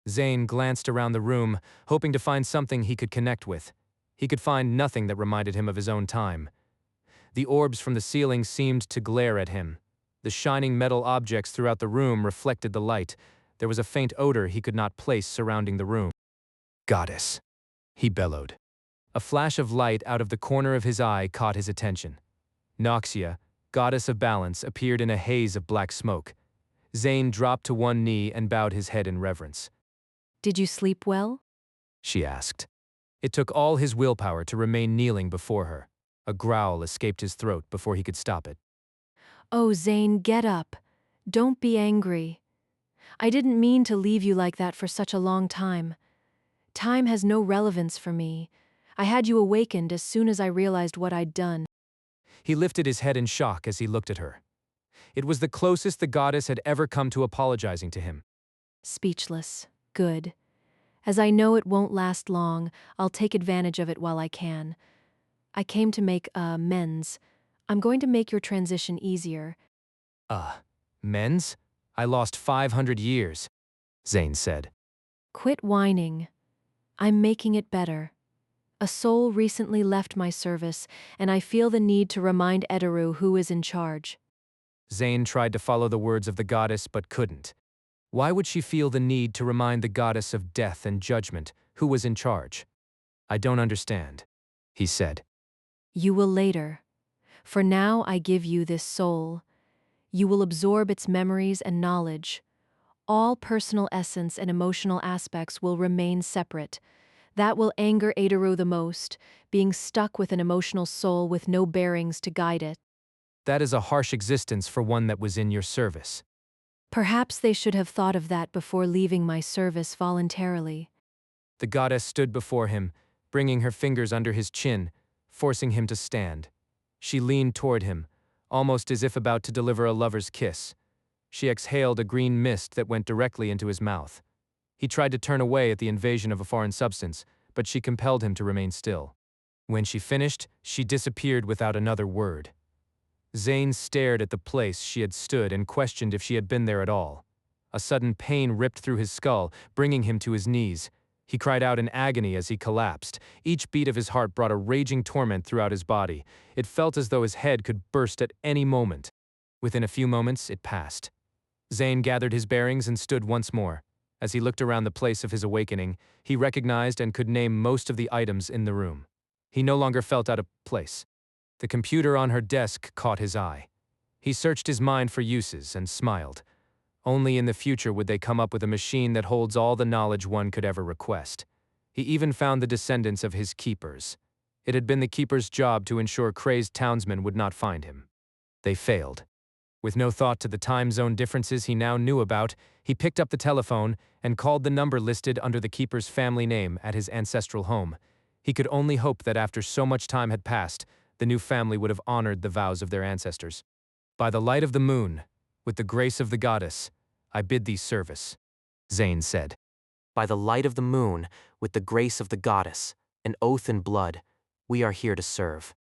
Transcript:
Zane glanced around the room, hoping to find something he could connect with. He could find nothing that reminded him of his own time. The orbs from the ceiling seemed to glare at him. The shining metal objects throughout the room reflected the light. There was a faint odor he could not place surrounding the room. "Goddess," he bellowed. A flash of light out of the corner of his eye caught his attention. Noxia, goddess of balance, appeared in a haze of black smoke. Zane dropped to one knee and bowed his head in reverence. "Did you sleep well?" she asked. It took all his willpower to remain kneeling before her. A growl escaped his throat before he could stop it. "Oh, Zane, get up. Don't be angry. I didn't mean to leave you like that for such a long time. Time has no relevance for me. I had you awakened as soon as I realized what I'd done." He lifted his head in shock as he looked at her. It was the closest the goddess had ever come to apologizing to him. Speechless. Good. As I know it won't last long, I'll take advantage of it while I can. I came to make amends. I'm going to make your transition easier. Men's? I lost 500 years, Zane said. Quit whining. I'm making it better. A soul recently left my service, and I feel the need to remind Ederu who is in charge. Zane tried to follow the words of the goddess but couldn't. Why would she feel the need to remind the goddess of death and judgment who was in charge? "I don't understand," he said. You will later. For now I give you this soul. You will absorb its memories and knowledge. All personal essence and emotional aspects will remain separate. That will anger Ederu the most, being stuck with an emotional soul with no bearings to guide it. That is a harsh existence for one that was in your service. Perhaps they should have thought of that before leaving my service voluntarily. The goddess stood before him, bringing her fingers under his chin, forcing him to stand. She leaned toward him, almost as if about to deliver a lover's kiss. She exhaled a green mist that went directly into his mouth. He tried to turn away at the invasion of a foreign substance, but she compelled him to remain still. When she finished, she disappeared without another word. Zane stared at the place she had stood and questioned if she had been there at all. A sudden pain ripped through his skull, bringing him to his knees. He cried out in agony as he collapsed. Each beat of his heart brought a raging torment throughout his body. It felt as though his head could burst at any moment. Within a few moments, it passed. Zane gathered his bearings and stood once more. As he looked around the place of his awakening, he recognized and could name most of the items in the room. He no longer felt out of place. The computer on her desk caught his eye. He searched his mind for uses and smiled. Only in the future would they come up with a machine that holds all the knowledge one could ever request. He even found the descendants of his keepers. It had been the keeper's job to ensure crazed townsmen would not find him. They failed. With no thought to the time zone differences he now knew about, he picked up the telephone and called the number listed under the keeper's family name at his ancestral home. He could only hope that after so much time had passed, the new family would have honored the vows of their ancestors. "By the light of the moon, with the grace of the goddess, I bid thee service," Zane said. "By the light of the moon, with the grace of the goddess, an oath in blood, we are here to serve."